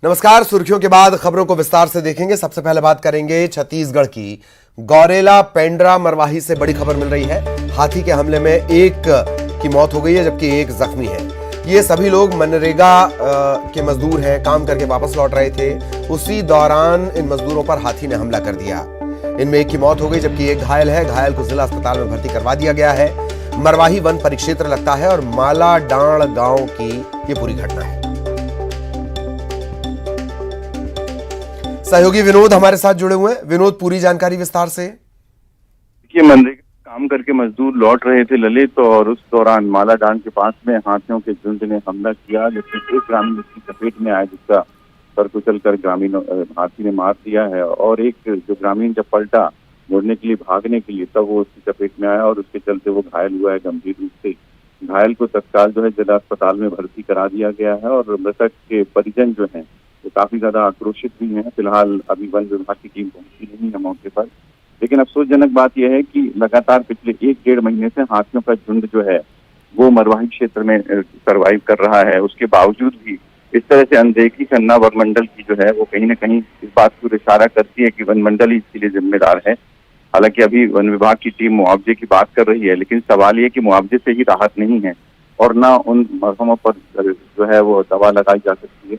नमस्कार। सुर्खियों के बाद खबरों को विस्तार से देखेंगे। सबसे पहले बात करेंगे छत्तीसगढ़ की। गौरेला पेंड्रा मरवाही से बड़ी खबर मिल रही है। हाथी के हमले में एक की मौत हो गई है जबकि एक जख्मी है। ये सभी लोग मनरेगा के मजदूर हैं, काम करके वापस लौट रहे थे। उसी दौरान इन मजदूरों पर हाथी ने हमला कर दिया। इनमें एक की मौत हो गई जबकि एक घायल है। घायल को जिला अस्पताल में भर्ती करवा दिया गया है। मरवाही वन परिक्षेत्र लगता है और माला डांड गांव की ये पूरी घटना है। सहयोगी विनोद हमारे साथ जुड़े हुए हैं। विनोद, पूरी जानकारी विस्तार से। देखिए, मनरेगा काम करके मजदूर लौट रहे थे ललित, और उस दौरान माला डांड के पास में हाथियों के झुंड ने हमला किया, जिसमें एक ग्रामीण उसकी चपेट में आया, जिसका सर कुचल कर ग्रामीण हाथी ने मार दिया है। और एक जो ग्रामीण जब पलटा मुड़ने के लिए, भागने के लिए, तब वो उसकी चपेट में आया और उसके चलते वो घायल हुआ है गंभीर रूप से। घायल को तत्काल जो है जिला अस्पताल में भर्ती करा दिया गया है। और मृतक के परिजन जो हैं वो काफी ज्यादा आक्रोशित भी हैं। फिलहाल अभी वन विभाग की टीम पहुंची नहीं है मौके पर, लेकिन अफसोसजनक बात यह है कि लगातार पिछले 1-1.5 महीने से हाथियों का झुंड जो है वो मरवाही क्षेत्र में सर्वाइव कर रहा है। उसके बावजूद भी इस तरह से अनदेखी करना वन मंडल की जो है वो कहीं ना कहीं इस बात को इशारा करती है कि वन मंडल ही इसके लिए जिम्मेदार है। हालांकि अभी वन विभाग की टीम मुआवजे की बात कर रही है, लेकिन सवाल ये कि मुआवजे से ही राहत नहीं है और न उन मरहमों पर जो है वो दवा लगाई जा सकती है।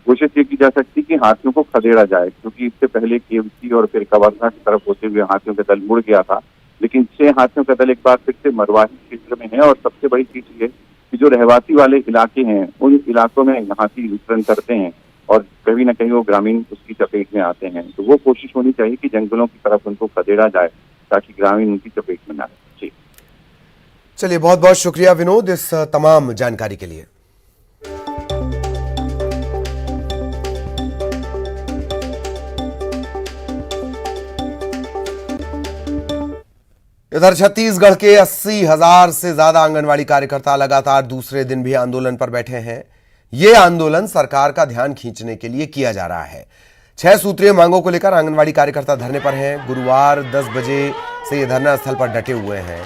कोशिश ये की जा सकती है कि हाथियों को खदेड़ा जाए, क्योंकि इससे पहले केवटी और फिर कवर्धा की तरफ होते हुए हाथियों का दल मुड़ गया था, लेकिन 6 हाथियों का दल एक बार फिर से मरवाही क्षेत्र में है। और सबसे बड़ी चीज ये कि जो रहवासी वाले इलाके हैं उन इलाकों में हाथी विचरण करते हैं और कभी न कहीं वो ग्रामीण उसकी चपेट में आते हैं। तो वो कोशिश होनी चाहिए कि जंगलों की तरफ उनको खदेड़ा जाए ताकि ग्रामीण उनकी चपेट में न आए। जी चलिए, बहुत बहुत शुक्रिया विनोद इस तमाम जानकारी के लिए। इधर छत्तीसगढ़ के 80,000 से ज्यादा आंगनवाड़ी कार्यकर्ता लगातार दूसरे दिन भी आंदोलन पर बैठे हैं। यह आंदोलन सरकार का ध्यान खींचने के लिए किया जा रहा है। 6 सूत्रीय मांगों को लेकर आंगनवाड़ी कार्यकर्ता धरने पर हैं। गुरुवार 10 बजे से ये धरना स्थल पर डटे हुए हैं।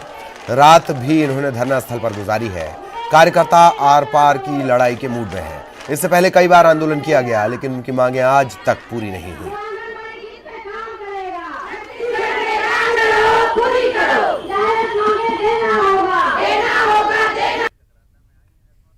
रात भी इन्होंने धरना स्थल पर गुजारी है। कार्यकर्ता आर पार की लड़ाई के मूड में हैं। इससे पहले कई बार आंदोलन किया गया, लेकिन उनकी मांगें आज तक पूरी नहीं हुई।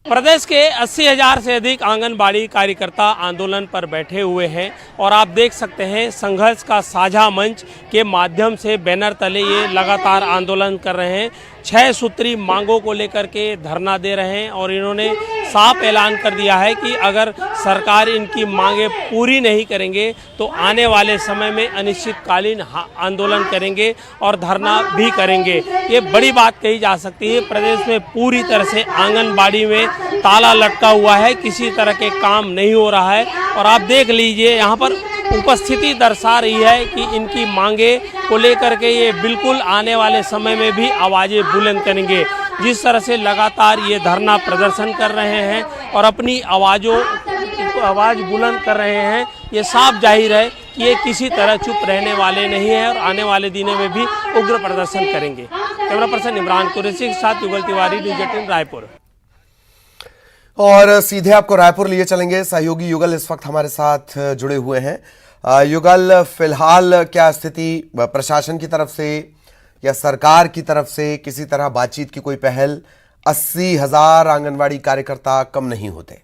प्रदेश के 80,000 से अधिक आंगनबाड़ी कार्यकर्ता आंदोलन पर बैठे हुए हैं और आप देख सकते हैं संघर्ष का साझा मंच के माध्यम से बैनर तले ये लगातार आंदोलन कर रहे हैं। 6 सूत्री मांगों को लेकर के धरना दे रहे हैं और इन्होंने साफ ऐलान कर दिया है कि अगर सरकार इनकी मांगें पूरी नहीं करेंगे तो आने वाले समय में अनिश्चितकालीन आंदोलन करेंगे और धरना भी करेंगे। ये बड़ी बात कही जा सकती है। प्रदेश में पूरी तरह से आंगनबाड़ी में ताला लटका हुआ है, किसी तरह के काम नहीं हो रहा है। और आप देख लीजिए यहाँ पर उपस्थिति दर्शा रही है कि इनकी मांगे को लेकर के ये बिल्कुल आने वाले समय में भी आवाज़ें बुलंद करेंगे। जिस तरह से लगातार ये धरना प्रदर्शन कर रहे हैं और अपनी आवाज़ बुलंद कर रहे हैं, ये साफ जाहिर है कि ये किसी तरह चुप रहने वाले नहीं हैं और आने वाले दिनों में भी उग्र प्रदर्शन करेंगे। कैमरा पर्सन इमरान कुरैशी के साथ युगल तिवारी, न्यूज़ 18 रायपुर। और सीधे आपको रायपुर लिए चलेंगे। सहयोगी युगल इस वक्त हमारे साथ जुड़े हुए हैं। युगल, फिलहाल क्या स्थिति प्रशासन की तरफ से या सरकार की तरफ से किसी तरह बातचीत की कोई पहल? 80,000 आंगनवाड़ी कार्यकर्ता कम नहीं होते।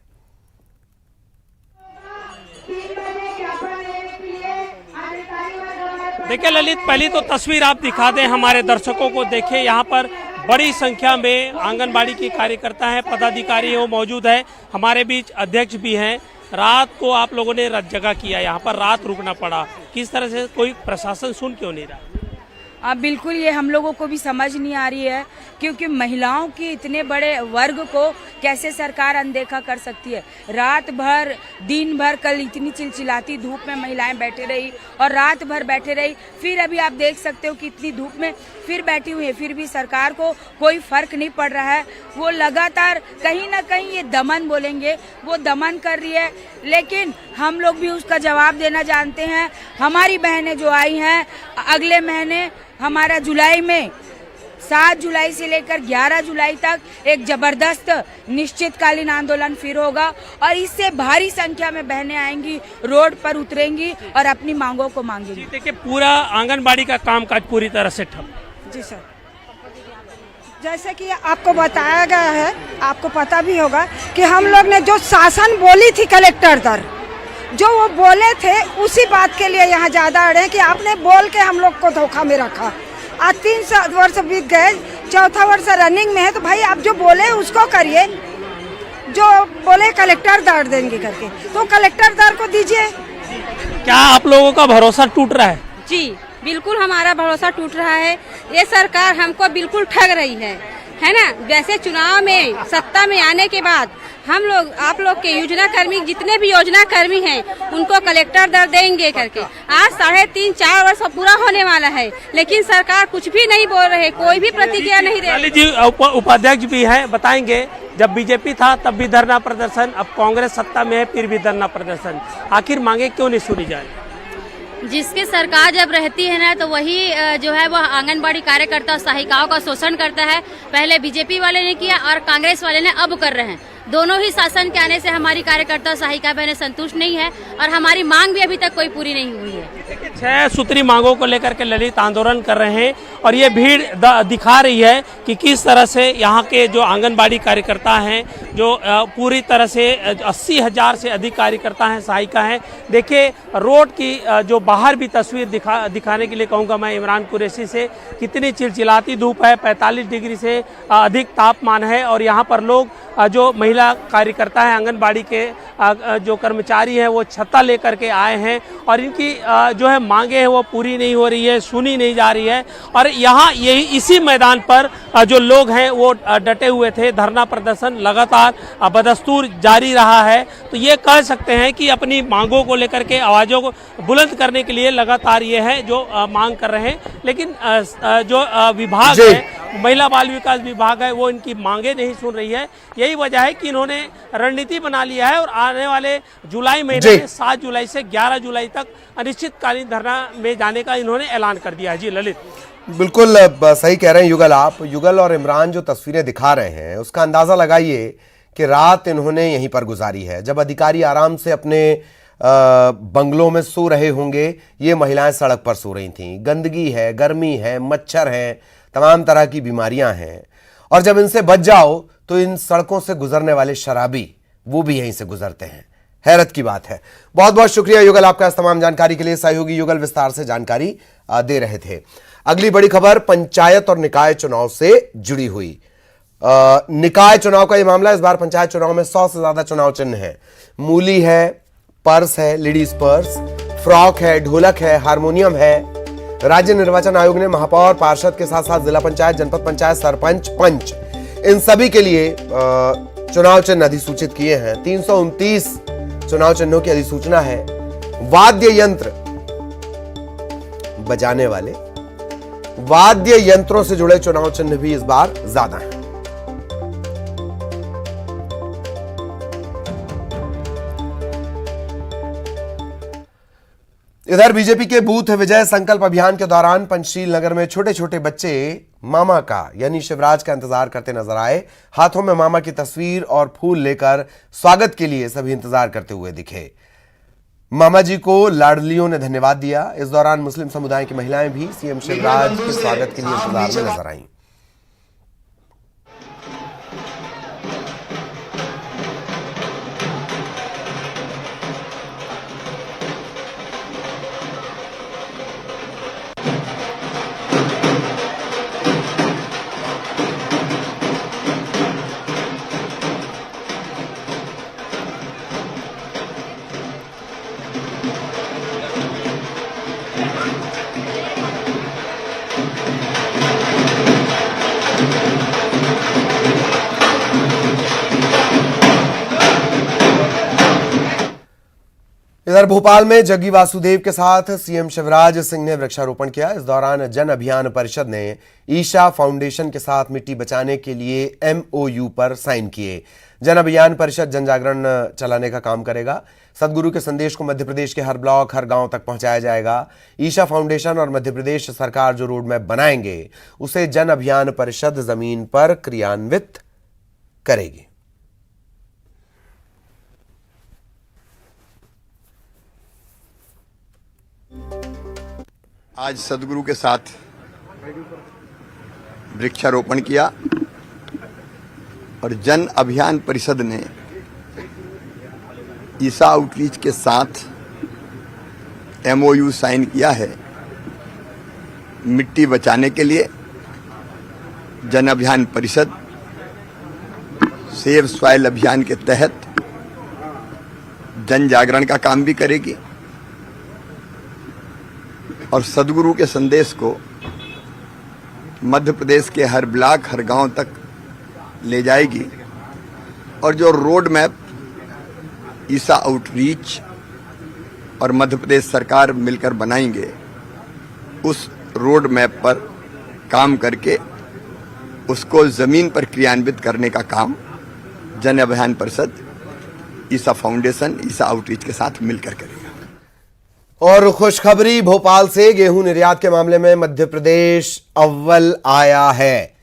देखिए ललित, पहली तो तस्वीर आप दिखा दें हमारे दर्शकों को। देखें यहाँ पर बड़ी संख्या में आंगनबाड़ी के कार्यकर्ता हैं, पदाधिकारी वो मौजूद है। हमारे बीच अध्यक्ष भी हैं। रात को आप लोगों ने रात जगह किया, यहाँ पर रात रुकना पड़ा, किस तरह से? कोई प्रशासन सुन क्यों नहीं रहा? बिल्कुल, ये हम लोगों को भी समझ नहीं आ रही है, क्योंकि महिलाओं की इतने बड़े वर्ग को कैसे सरकार अनदेखा कर सकती है। रात भर दिन भर कल इतनी चिलचिलाती धूप में महिलाएं बैठे रही और रात भर बैठे रही, फिर अभी आप देख सकते हो कि इतनी धूप में फिर बैठी हुई है, फिर भी सरकार को कोई फर्क नहीं पड़ रहा है। वो लगातार कहीं ना कहीं ये दमन बोलेंगे, वो दमन कर रही है, लेकिन हम लोग भी उसका जवाब देना जानते हैं। हमारी बहनें जो आई हैं, अगले महीने हमारा जुलाई में 7 जुलाई से लेकर 11 जुलाई तक एक जबरदस्त निश्चितकालीन आंदोलन फिर होगा और इससे भारी संख्या में बहनें आएंगी, रोड पर उतरेंगी और अपनी मांगों को मांगेंगी। देखिए पूरा आंगनबाड़ी का कामकाज पूरी तरह से ठप। जी सर, जैसे कि आपको बताया गया है, आपको पता भी होगा कि हम लोग ने जो शासन बोली थी कलेक्टर दर, जो वो बोले थे उसी बात के लिए यहाँ ज़्यादा अड़े कि आपने बोल के हम लोग को धोखा में रखा। आज 3 वर्ष बीत गए, 4था वर्ष रनिंग में है, तो भाई आप जो बोले उसको करिए। जो बोले कलेक्टर दर देंगे करके, तो कलेक्टर दर को दीजिए। क्या आप लोगों का भरोसा टूट रहा है? जी बिल्कुल, हमारा भरोसा टूट रहा है। ये सरकार हमको बिल्कुल ठग रही है ना। वैसे चुनाव में सत्ता में आने के बाद हम लोग, आप लोग के योजना कर्मी, जितने भी योजना कर्मी हैं, उनको कलेक्टर दर देंगे करके आज 3.5-4 वर्ष पूरा होने वाला है, लेकिन सरकार कुछ भी नहीं बोल रहे, कोई भी प्रतिक्रिया नहीं दे रही। जी उपाध्यक्ष भी हैं, बताएंगे जब बीजेपी था तब भी धरना प्रदर्शन, अब कांग्रेस सत्ता में है फिर भी धरना प्रदर्शन, आखिर मांगे क्यों नहीं सुनी जा रही? जिसकी सरकार जब रहती है ना, तो वही जो है वह आंगनबाड़ी कार्यकर्ता और सहायिकाओं का शोषण करता है। पहले बीजेपी वाले ने किया और कांग्रेस वाले ने अब कर रहे हैं। दोनों ही शासन के आने से हमारी कार्यकर्ता सहायिका बहनें संतुष्ट नहीं है और हमारी मांग भी अभी तक कोई पूरी नहीं हुई है। 6 सूत्री मांगों को लेकर के ललित आंदोलन कर रहे हैं और ये भीड़ दिखा रही है कि किस तरह से यहाँ के जो आंगनबाड़ी कार्यकर्ता हैं, जो पूरी तरह से 80,000 से अधिक कार्यकर्ता हैं, सहायिका हैं। देखिए रोड की जो बाहर भी तस्वीर दिखाने के लिए कहूँगा मैं इमरान कुरैशी से, कितनी चिलचिलाती धूप है, 45 डिग्री से अधिक तापमान है और यहाँ पर लोग जो महिला कार्यकर्ता है, आंगनबाड़ी के जो कर्मचारी हैं, वो छत्ता लेकर के आए हैं और इनकी जो है मांगे हैं वो पूरी नहीं हो रही है, सुनी नहीं जा रही है। और यहाँ यही इसी मैदान पर जो लोग हैं वो डटे हुए थे। धरना प्रदर्शन लगातार बदस्तूर जारी रहा है। तो ये कह सकते हैं कि अपनी मांगों को लेकर के आवाज़ों को बुलंद करने के लिए लगातार ये है जो मांग कर रहे हैं, लेकिन जो विभाग है, महिला बाल विकास विभाग है, वो इनकी मांगे नहीं सुन रही है। यही वजह है कि इन्होंने रणनीति बना लिया है और आने वाले जुलाई महीने में 7 जुलाई से 11 जुलाई तक अनिश्चितकालीन धरना में जाने का इन्होंने ऐलान कर दिया है। जी ललित, बिल्कुल सही कह रहे हैं युगल आप। युगल और इमरान जो तस्वीरें दिखा रहे हैं उसका अंदाजा लगाइए कि रात इन्होंने यहीं पर गुजारी है। जब अधिकारी आराम से अपने बंगलों में सो रहे होंगे, ये महिलाएं सड़क पर सो रही थीं। गंदगी है, गर्मी है, मच्छर है, तमाम तरह की बीमारियां हैं और जब इनसे बच जाओ तो इन सड़कों से गुजरने वाले शराबी वो भी यहीं से गुजरते हैं। हैरत की बात है। बहुत बहुत शुक्रिया युगल आपका इस तमाम जानकारी के लिए। सहयोगी युगल विस्तार से जानकारी दे रहे थे। अगली बड़ी खबर पंचायत और निकाय चुनाव से जुड़ी हुई। निकाय चुनाव का यह मामला, इस बार पंचायत चुनाव में 100 से ज्यादा चुनाव चिन्ह है। मूली है, पर्स है, लेडीज पर्स, फ्रॉक है, ढोलक है, हारमोनियम है। राज्य निर्वाचन आयोग ने महापौर, पार्षद के साथ साथ जिला पंचायत, जनपद पंचायत, सरपंच, पंच, इन सभी के लिए चुनाव चिन्ह अधिसूचित किए हैं। 329 चुनाव चिन्हों की अधिसूचना है। वाद्य यंत्र बजाने वाले, वाद्य यंत्रों से जुड़े चुनाव चिन्ह भी इस बार ज्यादा हैं। इधर बीजेपी के बूथ विजय संकल्प अभियान के दौरान पंचशील नगर में छोटे छोटे बच्चे मामा का यानी शिवराज का इंतजार करते नजर आए। हाथों में मामा की तस्वीर और फूल लेकर स्वागत के लिए सभी इंतजार करते हुए दिखे। मामा जी को लाडलियों ने धन्यवाद दिया। इस दौरान मुस्लिम समुदाय की महिलाएं भी सीएम शिवराज के स्वागत के लिए इंतजार में नजर आईं। इधर भोपाल में जग्गी वासुदेव के साथ सीएम शिवराज सिंह ने वृक्षारोपण किया। इस दौरान जन अभियान परिषद ने ईशा फाउंडेशन के साथ मिट्टी बचाने के लिए MOU पर साइन किए। जन अभियान परिषद जन जागरण चलाने का काम करेगा। सदगुरु के संदेश को मध्य प्रदेश के हर ब्लॉक हर गांव तक पहुंचाया जाएगा। ईशा फाउंडेशन और मध्य प्रदेश सरकार जो रोड मैप बनाएंगे उसे जन अभियान परिषद जमीन पर क्रियान्वित करेगी। आज सदगुरु के साथ वृक्षारोपण किया और जन अभियान परिषद ने ईसा आउटरीच के साथ MOU साइन किया है मिट्टी बचाने के लिए। जन अभियान परिषद सेव सॉइल अभियान के तहत जन जागरण का काम भी करेगी और सदगुरु के संदेश को मध्य प्रदेश के हर ब्लॉक हर गांव तक ले जाएगी। और जो रोड मैप ईसा आउटरीच और मध्य प्रदेश सरकार मिलकर बनाएंगे उस रोड मैप पर काम करके उसको जमीन पर क्रियान्वित करने का काम जन अभियान परिषद ईसा फाउंडेशन ईसा आउटरीच के साथ मिलकर करेगा। और खुशखबरी भोपाल से, गेहूं निर्यात के मामले में मध्य प्रदेश अव्वल आया है।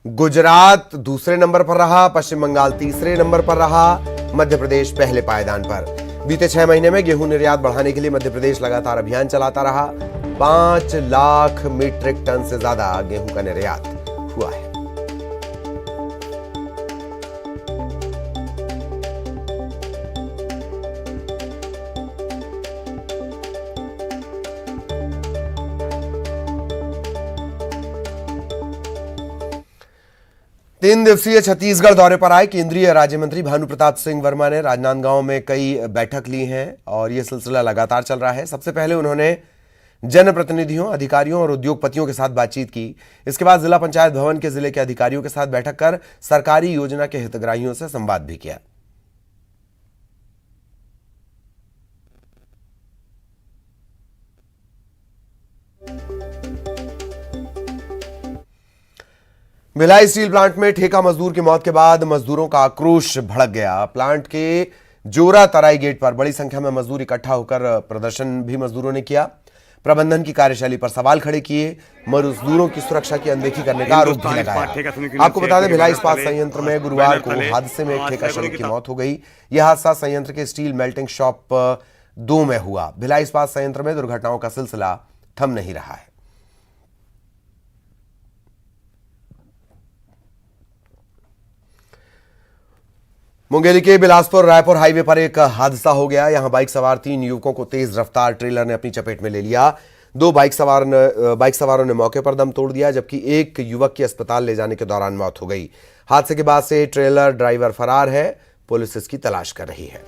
गुजरात दूसरे नंबर पर रहा, पश्चिम बंगाल तीसरे नंबर पर रहा, मध्य प्रदेश पहले पायदान पर। बीते 6 महीने में गेहूं निर्यात बढ़ाने के लिए मध्य प्रदेश लगातार अभियान चलाता रहा। 5 लाख मीट्रिक टन से ज्यादा गेहूं का निर्यात हुआ है। तीन दिवसीय छत्तीसगढ़ दौरे पर आए केंद्रीय राज्य मंत्री भानु प्रताप सिंह वर्मा ने राजनांदगांव में कई बैठक ली हैं और यह सिलसिला लगातार चल रहा है। सबसे पहले उन्होंने जनप्रतिनिधियों, अधिकारियों और उद्योगपतियों के साथ बातचीत की। इसके बाद जिला पंचायत भवन के जिले के अधिकारियों के साथ बैठक कर सरकारी योजना के हितग्राहियों से संवाद भी किया। भिलाई स्टील प्लांट में ठेका मजदूर की मौत के बाद मजदूरों का आक्रोश भड़क गया। प्लांट के जोरा तराई गेट पर बड़ी संख्या में मजदूर इकट्ठा होकर प्रदर्शन भी मजदूरों ने किया। प्रबंधन की कार्यशैली पर सवाल खड़े किए। मजदूरों की सुरक्षा की अनदेखी करने का आरोप भी लगाया। आपको बता दें, भिलाई इस्पात संयंत्र में गुरुवार को हादसे में एक ठेका श्रमिक की मौत हो गई। यह हादसा संयंत्र के स्टील मेल्टिंग शॉप 2 में हुआ। भिलाई इस्पात संयंत्र में दुर्घटनाओं का सिलसिला थम नहीं रहा है। मुंगेली के बिलासपुर रायपुर हाईवे पर एक हादसा हो गया। यहां बाइक सवार 3 युवकों को तेज रफ्तार ट्रेलर ने अपनी चपेट में ले लिया। 2 बाइक सवारों ने मौके पर दम तोड़ दिया, जबकि एक युवक की अस्पताल ले जाने के दौरान मौत हो गई। हादसे के बाद से ट्रेलर ड्राइवर फरार है। पुलिस इसकी तलाश कर रही है।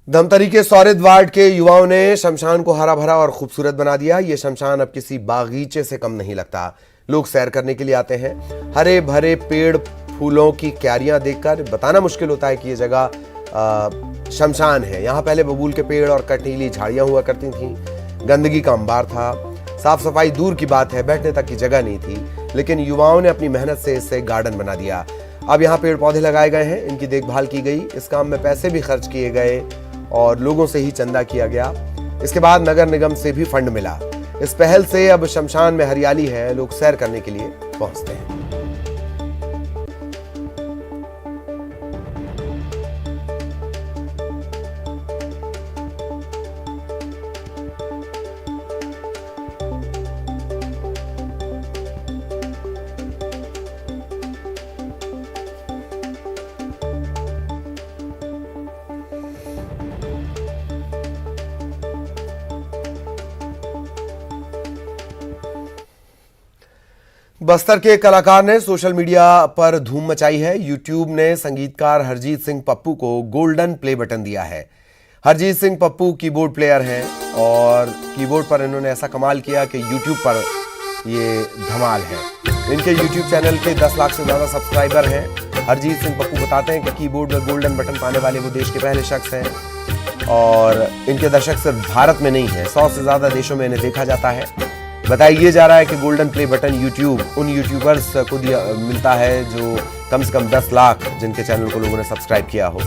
धमतरी के सौरिद वार्ड के युवाओं ने शमशान को हरा भरा और खूबसूरत बना दिया। यह शमशान अब किसी बागीचे से कम नहीं लगता। लोग सैर करने के लिए आते हैं। हरे भरे पेड़ फूलों की क्यारियां देखकर बताना मुश्किल होता है कि यह जगह शमशान है। यहां पहले बबूल के पेड़ और कटीली झाड़ियां हुआ करती थीं। गंदगी का अंबार था। साफ सफाई दूर की बात है, बैठने तक की जगह नहीं थी। लेकिन युवाओं ने अपनी मेहनत से इसे गार्डन बना दिया। अब यहाँ पेड़ पौधे लगाए गए हैं, इनकी देखभाल की गई। इस काम में पैसे भी खर्च किए गए और लोगों से ही चंदा किया गया। इसके बाद नगर निगम से भी फंड मिला। इस पहल से अब शमशान में हरियाली है, लोग सैर करने के लिए पहुंचते हैं। बस्तर के कलाकार ने सोशल मीडिया पर धूम मचाई है। यूट्यूब ने संगीतकार हरजीत सिंह पप्पू को गोल्डन प्ले बटन दिया है। हरजीत सिंह पप्पू कीबोर्ड प्लेयर हैं और कीबोर्ड पर इन्होंने ऐसा कमाल किया कि यूट्यूब पर ये धमाल है। इनके YouTube चैनल पे 10 लाख से ज्यादा सब्सक्राइबर हैं। हरजीत सिंह पप्पू बताते हैं कि कीबोर्ड में गोल्डन बटन पाने वाले वो देश के पहले शख्स हैं और इनके दर्शक सिर्फ भारत में नहीं है, 100 से ज्यादा देशों में इन्हें देखा जाता है। बताया जा रहा है कि गोल्डन प्ले बटन यूट्यूब उन यूट्यूबर्स को मिलता है जो कम से कम 10 लाख जिनके चैनल को लोगों ने सब्सक्राइब किया हो।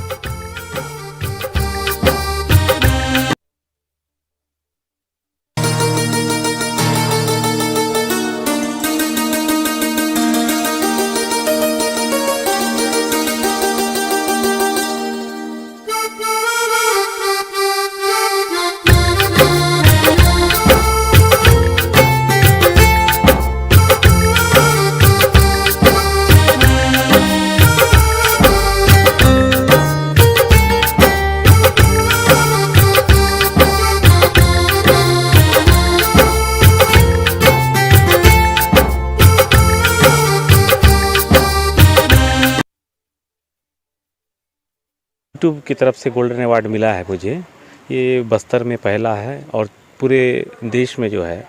यूट्यूब की तरफ से गोल्डन अवार्ड मिला है मुझे। ये बस्तर में पहला है और पूरे देश में जो है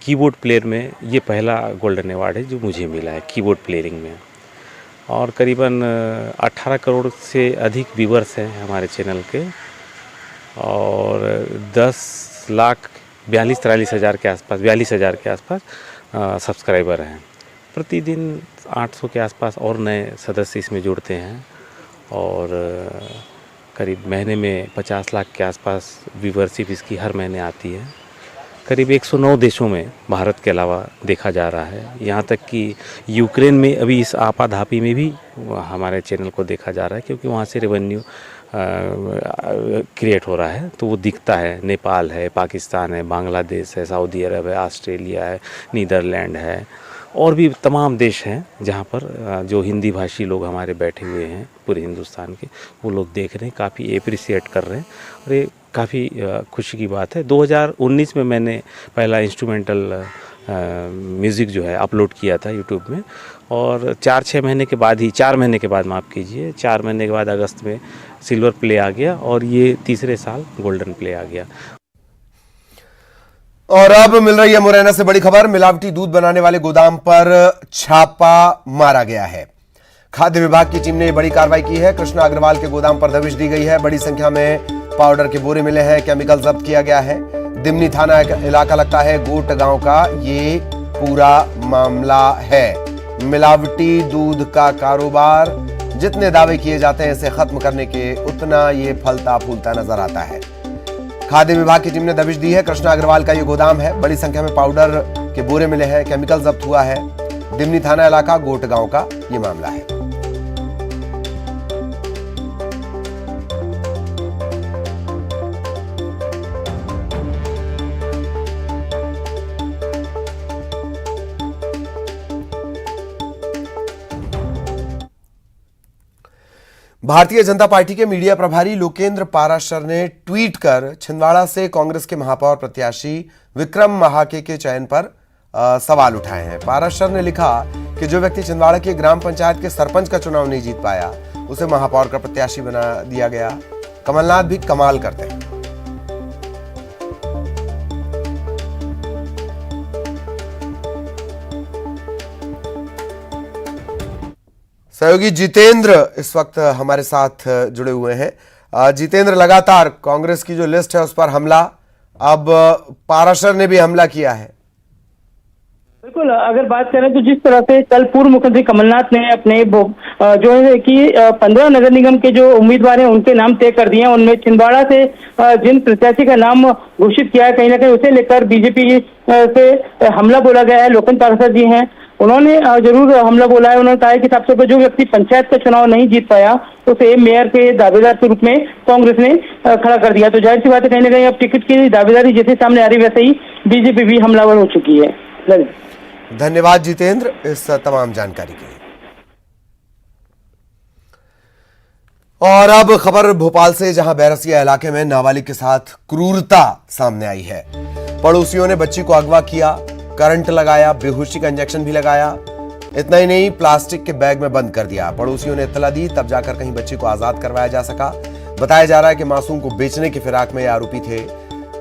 कीबोर्ड प्लेयर में ये पहला गोल्डन अवार्ड है जो मुझे मिला है कीबोर्ड प्लेयरिंग में। और करीबन 18 करोड़ से अधिक व्यूअर्स हैं हमारे चैनल के और 10,42,43 हज़ार के आसपास 42,000 के आसपास सब्सक्राइबर हैं। प्रतिदिन 800 के आसपास और नए सदस्य इसमें जुड़ते हैं और करीब महीने में 50 लाख के आसपास व्यूवरशिप इसकी हर महीने आती है। करीब 109 देशों में भारत के अलावा देखा जा रहा है। यहाँ तक कि यूक्रेन में अभी इस आपाधापी में भी हमारे चैनल को देखा जा रहा है क्योंकि वहाँ से रेवेन्यू क्रिएट हो रहा है, तो वो दिखता है। नेपाल है, पाकिस्तान है, बांग्लादेश है, सऊदी अरब है, ऑस्ट्रेलिया है, नीदरलैंड है और भी तमाम देश हैं जहाँ पर जो हिंदी भाषी लोग हमारे बैठे हुए हैं पूरे हिंदुस्तान के, वो लोग देख रहे हैं, काफ़ी एप्रिसिएट कर रहे हैं और ये काफ़ी खुशी की बात है। 2019 में मैंने पहला इंस्ट्रूमेंटल म्यूज़िक जो है अपलोड किया था यूट्यूब में और 4 महीने के बाद 4 महीने के बाद अगस्त में सिल्वर प्ले आ गया और ये तीसरे साल गोल्डन प्ले आ गया। और अब मिल रही है मुरैना से बड़ी खबर। मिलावटी दूध बनाने वाले गोदाम पर छापा मारा गया है। खाद्य विभाग की टीम ने बड़ी कार्रवाई की है। कृष्णा अग्रवाल के गोदाम पर दबिश दी गई है। बड़ी संख्या में पाउडर के बोरे मिले हैं। केमिकल जब्त किया गया है। दिमनी थाना इलाका लगता है गोट गांव का ये पूरा मामला है। मिलावटी दूध का कारोबार, जितने दावे किए जाते हैं इसे खत्म करने के, उतना ये फलता फूलता नजर आता है। खाद्य विभाग की टीम ने दबिश दी है। कृष्णा अग्रवाल का ये गोदाम है। बड़ी संख्या में पाउडर के बोरे मिले हैं। केमिकल जब्त हुआ है। दिमनी थाना इलाका गोट गांव का ये मामला है। भारतीय जनता पार्टी के मीडिया प्रभारी लोकेंद्र पाराशर ने ट्वीट कर छिंदवाड़ा से कांग्रेस के महापौर प्रत्याशी विक्रम महाके के चयन पर सवाल उठाए हैं। पाराशर ने लिखा कि जो व्यक्ति छिंदवाड़ा के ग्राम पंचायत के सरपंच का चुनाव नहीं जीत पाया उसे महापौर का प्रत्याशी बना दिया गया। कमलनाथ भी कमाल करते हैं। सहयोगी जितेंद्र इस वक्त हमारे साथ जुड़े हुए हैं। जितेंद्र, लगातार कांग्रेस की जो लिस्ट है उस पर हमला, अब पाराशर ने भी हमला किया है। बिल्कुल, अगर बात करें तो जिस तरह से कल पूर्व मुख्यमंत्री कमलनाथ ने अपने जो है कि 15 नगर निगम के जो उम्मीदवार हैं उनके नाम तय कर दिए हैं, उनमें छिंदवाड़ा से जिन प्रत्याशी का नाम घोषित किया है कहीं ना कहीं उसे लेकर बीजेपी से हमला बोला गया है। लोकेंद्र पाराशर जी हैं, उन्होंने जरूर हमला बोला है। उन्होंने कहा है कि सबसे पहले जो व्यक्ति पंचायत का चुनाव नहीं जीत पाया उसे मेयर के दावेदार के रूप में कांग्रेस ने खड़ा कर दिया। तो जाहिर सी बात है कहीं ना कहीं अब टिकट की दावेदारी जैसे सामने आ रही वैसे ही बीजेपी भी हमलावर हो चुकी है। धन्यवाद जितेंद्र इस तमाम जानकारी के लिए। और अब खबर भोपाल से, जहां बैरसिया इलाके में नाबालिग के साथ क्रूरता सामने आई है। पड़ोसियों ने बच्ची को अगवा किया, करंट लगाया, बेहोशी का इंजेक्शन भी लगाया। इतना ही नहीं, प्लास्टिक के बैग में बंद कर दिया। पड़ोसियों ने इत्तला दी, तब जाकर कहीं बच्ची को आजाद करवाया जा सका। बताया जा रहा है कि मासूम को बेचने की फिराक में ये आरोपी थे।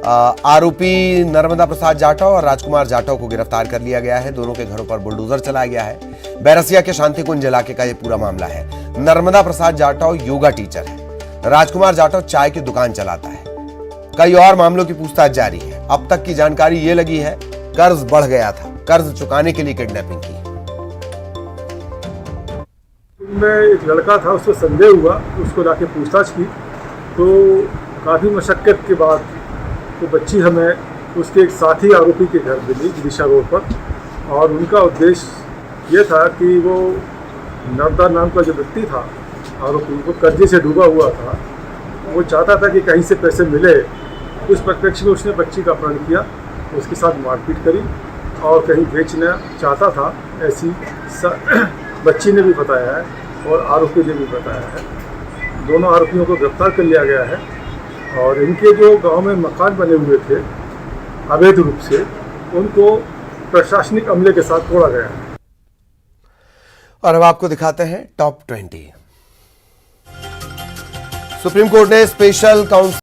आरोपी नर्मदा प्रसाद जाटव और राजकुमार जाटव को गिरफ्तार कर लिया गया है। दोनों के घरों पर बुलडोजर चलाया गया है। बैरसिया के शांति कुंज इलाके का यह पूरा मामला है। नर्मदा प्रसाद जाटव योगा टीचर है। राजकुमार जाटव चाय की दुकान चलाता है। कई और मामलों की पूछताछ जारी है। अब तक की जानकारी ये लगी है कर्ज बढ़ गया था, कर्ज चुकाने के लिए किडनैपिंग की। में एक लड़का था, उसको संदेह हुआ, उसको जाके पूछताछ की तो काफ़ी मशक्क़त के बाद वो बच्ची हमें उसके एक साथी आरोपी के घर मिली दिशा रोड पर, और उनका उद्देश्य ये था कि वो नर्मदा नाम का जो व्यक्ति था आरोपी, वो कर्जे से डूबा हुआ था। वो चाहता था कि कहीं से पैसे मिले। उस परिप्रेक्ष्य में उसने बच्ची का अपहरण किया, उसके साथ मारपीट करी और कहीं बेचना चाहता था, ऐसी बच्ची ने भी बताया है और आरोपी ने भी बताया है। दोनों आरोपियों को गिरफ्तार कर लिया गया है और इनके जो गांव में मकान बने हुए थे अवैध रूप से, उनको प्रशासनिक अमले के साथ तोड़ा गया है। और अब आपको दिखाते हैं टॉप 20। सुप्रीम कोर्ट ने स्पेशल काउंसिल